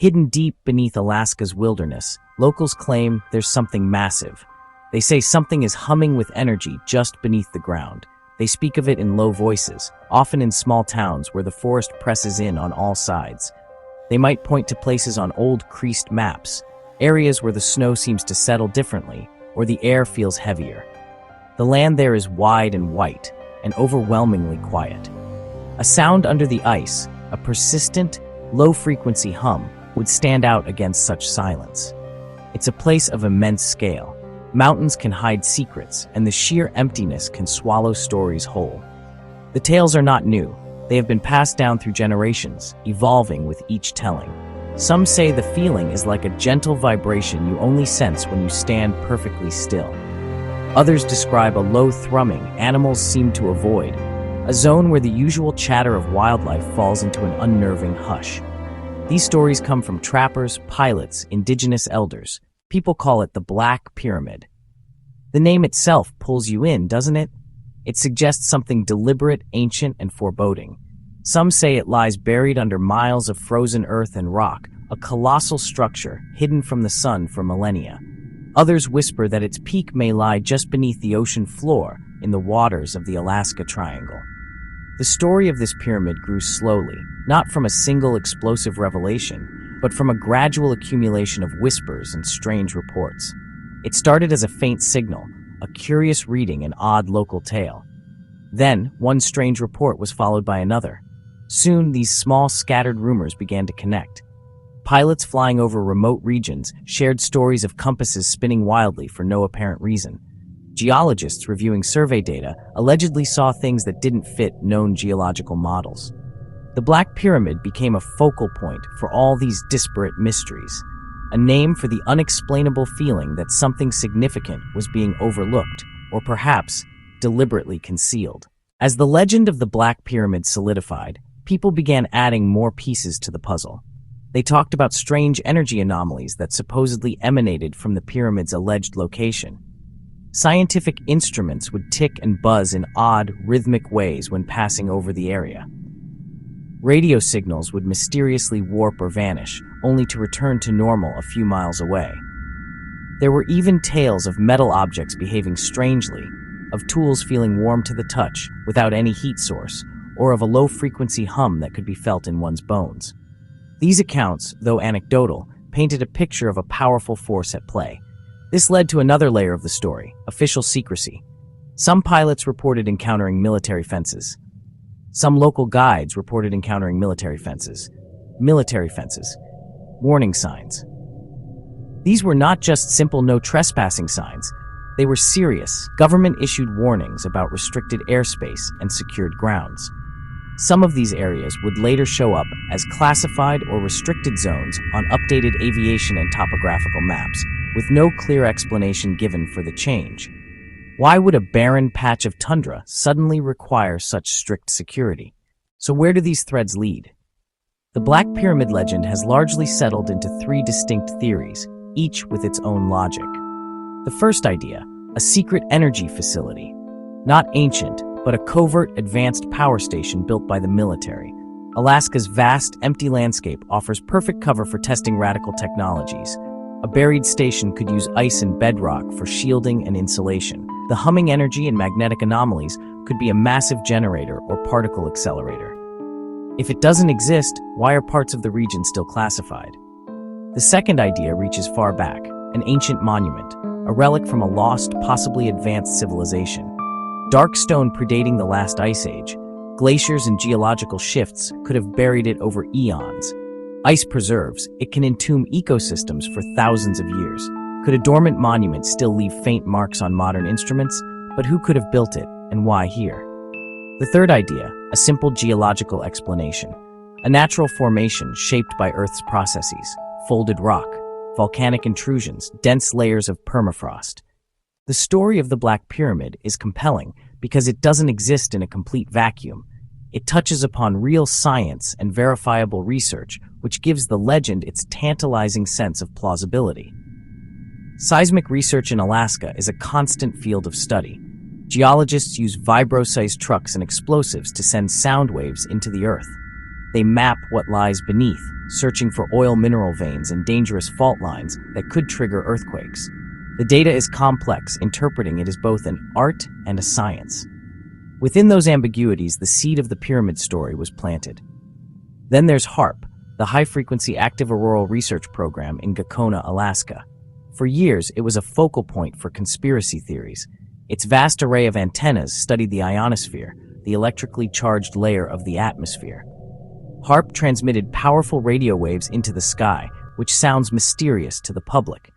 Hidden deep beneath Alaska's wilderness, locals claim there's something massive. They say something is humming with energy just beneath the ground. They speak of it in low voices, often in small towns where the forest presses in on all sides. They might point to places on old creased maps, areas where the snow seems to settle differently, or the air feels heavier. The land there is wide and white, and overwhelmingly quiet. A sound under the ice, a persistent, low-frequency hum, would stand out against such silence. It's a place of immense scale. Mountains can hide secrets, and the sheer emptiness can swallow stories whole. The tales are not new. They have been passed down through generations, evolving with each telling. Some say the feeling is like a gentle vibration you only sense when you stand perfectly still. Others describe a low thrumming animals seem to avoid, a zone where the usual chatter of wildlife falls into an unnerving hush. These stories come from trappers, pilots, indigenous elders. People call it the Black Pyramid. The name itself pulls you in, doesn't it? It suggests something deliberate, ancient, and foreboding. Some say it lies buried under miles of frozen earth and rock, a colossal structure hidden from the sun for millennia. Others whisper that its peak may lie just beneath the ocean floor in the waters of the Alaska Triangle. The story of this pyramid grew slowly, not from a single explosive revelation, but from a gradual accumulation of whispers and strange reports. It started as a faint signal, a curious reading, an odd local tale. Then, one strange report was followed by another. Soon, these small, scattered rumors began to connect. Pilots flying over remote regions shared stories of compasses spinning wildly for no apparent reason. Geologists reviewing survey data allegedly saw things that didn't fit known geological models. The Black Pyramid became a focal point for all these disparate mysteries, a name for the unexplainable feeling that something significant was being overlooked, or perhaps deliberately concealed. As the legend of the Black Pyramid solidified, people began adding more pieces to the puzzle. They talked about strange energy anomalies that supposedly emanated from the pyramid's alleged location. Scientific instruments would tick and buzz in odd, rhythmic ways when passing over the area. Radio signals would mysteriously warp or vanish, only to return to normal a few miles away. There were even tales of metal objects behaving strangely, of tools feeling warm to the touch without any heat source, or of a low-frequency hum that could be felt in one's bones. These accounts, though anecdotal, painted a picture of a powerful force at play. This led to another layer of the story, official secrecy. Some pilots reported encountering military fences. Some local guides reported encountering military fences. Warning signs. These were not just simple no trespassing signs. They were serious, government-issued warnings about restricted airspace and secured grounds. Some of these areas would later show up as classified or restricted zones on updated aviation and topographical maps, with no clear explanation given for the change. Why would a barren patch of tundra suddenly require such strict security? So where do these threads lead? The Black Pyramid legend has largely settled into three distinct theories, each with its own logic. The first idea, a secret energy facility. Not ancient, but a covert advanced power station built by the military. Alaska's vast, empty landscape offers perfect cover for testing radical technologies. A buried station could use ice and bedrock for shielding and insulation. The humming energy and magnetic anomalies could be a massive generator or particle accelerator. If it doesn't exist, why are parts of the region still classified? The second idea reaches far back, an ancient monument, a relic from a lost, possibly advanced civilization. Dark stone predating the last ice age, glaciers and geological shifts could have buried it over eons. Ice preserves, it can entomb ecosystems for thousands of years. Could a dormant monument still leave faint marks on modern instruments? But who could have built it, and why here? The third idea, a simple geological explanation. A natural formation shaped by Earth's processes, folded rock, volcanic intrusions, dense layers of permafrost. The story of the Black Pyramid is compelling because it doesn't exist in a complete vacuum. It touches upon real science and verifiable research, which gives the legend its tantalizing sense of plausibility. Seismic research in Alaska is a constant field of study. Geologists use vibro-sized trucks and explosives to send sound waves into the earth. They map what lies beneath, searching for oil mineral veins and dangerous fault lines that could trigger earthquakes. The data is complex, interpreting it as both an art and a science. Within those ambiguities, the seed of the pyramid story was planted. Then there's HAARP, the High-Frequency Active Auroral Research Program in Gakona, Alaska. For years, it was a focal point for conspiracy theories. Its vast array of antennas studied the ionosphere, the electrically charged layer of the atmosphere. HAARP transmitted powerful radio waves into the sky, which sounds mysterious to the public.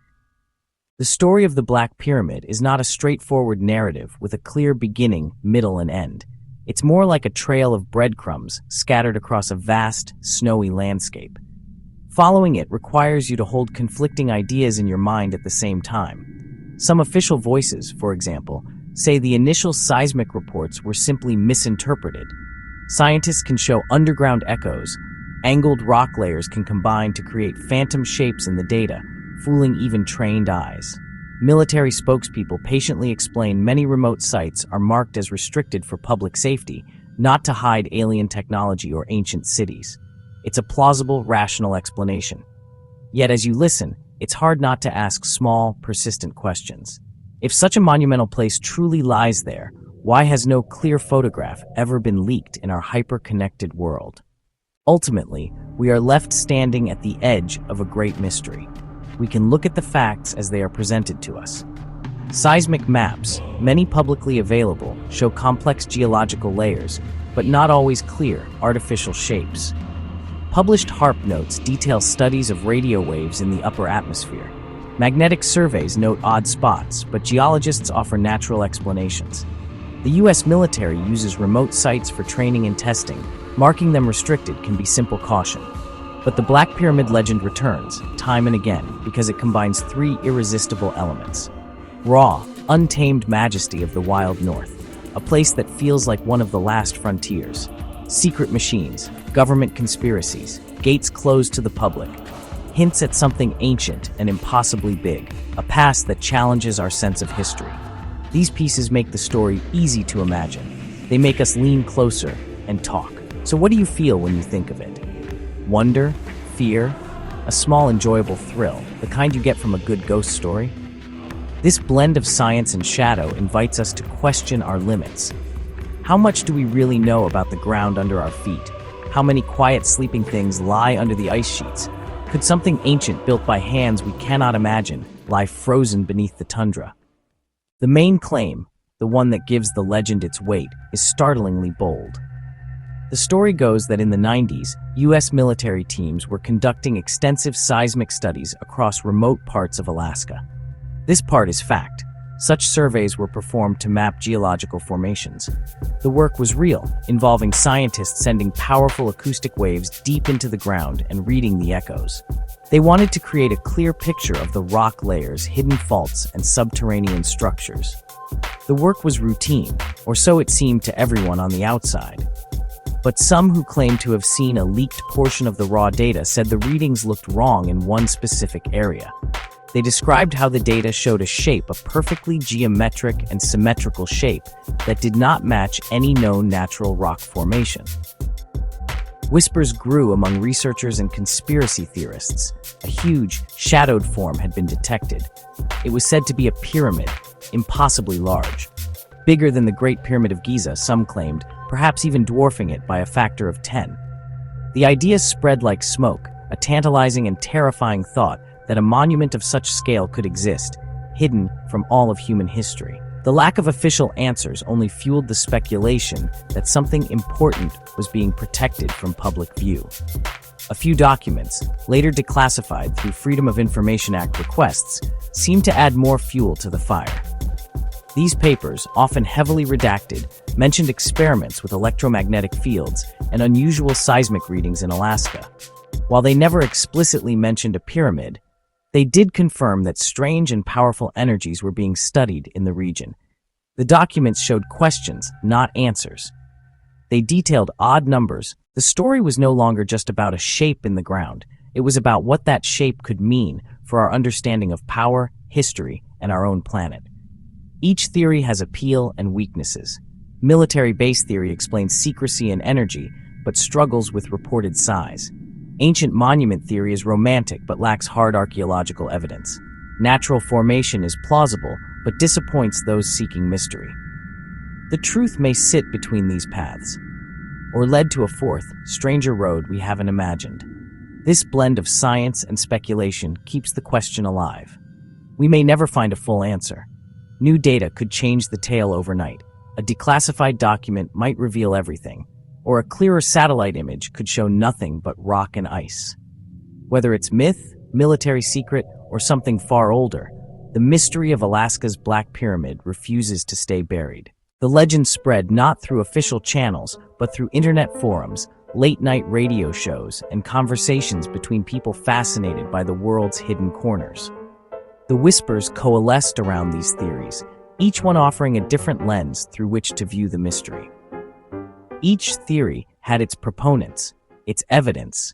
The story of the Black Pyramid is not a straightforward narrative with a clear beginning, middle, and end. It's more like a trail of breadcrumbs scattered across a vast, snowy landscape. Following it requires you to hold conflicting ideas in your mind at the same time. Some official voices, for example, say the initial seismic reports were simply misinterpreted. Scientists can show underground echoes. Angled rock layers can combine to create phantom shapes in the data, fooling even trained eyes. Military spokespeople patiently explain many remote sites are marked as restricted for public safety, not to hide alien technology or ancient cities. It's a plausible, rational explanation. Yet as you listen, it's hard not to ask small, persistent questions. If such a monumental place truly lies there, why has no clear photograph ever been leaked in our hyper-connected world? Ultimately, we are left standing at the edge of a great mystery. We can look at the facts as they are presented to us. Seismic maps, many publicly available, show complex geological layers, but not always clear, artificial shapes. Published HAARP notes detail studies of radio waves in the upper atmosphere. Magnetic surveys note odd spots, but geologists offer natural explanations. The U.S. military uses remote sites for training and testing. Marking them restricted can be simple caution. But the Black Pyramid legend returns, time and again, because it combines three irresistible elements. Raw, untamed majesty of the wild north, a place that feels like one of the last frontiers. Secret machines, government conspiracies, gates closed to the public. Hints at something ancient and impossibly big, a past that challenges our sense of history. These pieces make the story easy to imagine. They make us lean closer and talk. So what do you feel when you think of it? Wonder? Fear? A small enjoyable thrill, the kind you get from a good ghost story? This blend of science and shadow invites us to question our limits. How much do we really know about the ground under our feet? How many quiet sleeping things lie under the ice sheets? Could something ancient built by hands we cannot imagine lie frozen beneath the tundra? The main claim, the one that gives the legend its weight, is startlingly bold. The story goes that in the 90s, U.S. military teams were conducting extensive seismic studies across remote parts of Alaska. This part is fact. Such surveys were performed to map geological formations. The work was real, involving scientists sending powerful acoustic waves deep into the ground and reading the echoes. They wanted to create a clear picture of the rock layers, hidden faults, and subterranean structures. The work was routine, or so it seemed to everyone on the outside. But some who claimed to have seen a leaked portion of the raw data said the readings looked wrong in one specific area. They described how the data showed a shape, a perfectly geometric and symmetrical shape that did not match any known natural rock formation. Whispers grew among researchers and conspiracy theorists. A huge, shadowed form had been detected. It was said to be a pyramid, impossibly large. Bigger than the Great Pyramid of Giza, some claimed, perhaps even dwarfing it by a factor of 10. The idea spread like smoke, a tantalizing and terrifying thought that a monument of such scale could exist, hidden from all of human history. The lack of official answers only fueled the speculation that something important was being protected from public view. A few documents, later declassified through Freedom of Information Act requests, seemed to add more fuel to the fire. These papers, often heavily redacted, mentioned experiments with electromagnetic fields and unusual seismic readings in Alaska. While they never explicitly mentioned a pyramid, they did confirm that strange and powerful energies were being studied in the region. The documents showed questions, not answers. They detailed odd numbers. The story was no longer just about a shape in the ground. It was about what that shape could mean for our understanding of power, history, and our own planet. Each theory has appeal and weaknesses. Military base theory explains secrecy and energy, but struggles with reported size. Ancient monument theory is romantic but lacks hard archaeological evidence. Natural formation is plausible but disappoints those seeking mystery. The truth may sit between these paths, or led to a fourth, stranger road we haven't imagined. This blend of science and speculation keeps the question alive. We may never find a full answer. New data could change the tale overnight. A declassified document might reveal everything, or a clearer satellite image could show nothing but rock and ice. Whether it's myth, military secret, or something far older, the mystery of Alaska's Black Pyramid refuses to stay buried. The legend spread not through official channels, but through internet forums, late-night radio shows, and conversations between people fascinated by the world's hidden corners. The whispers coalesced around these theories, each one offering a different lens through which to view the mystery. Each theory had its proponents, its evidence,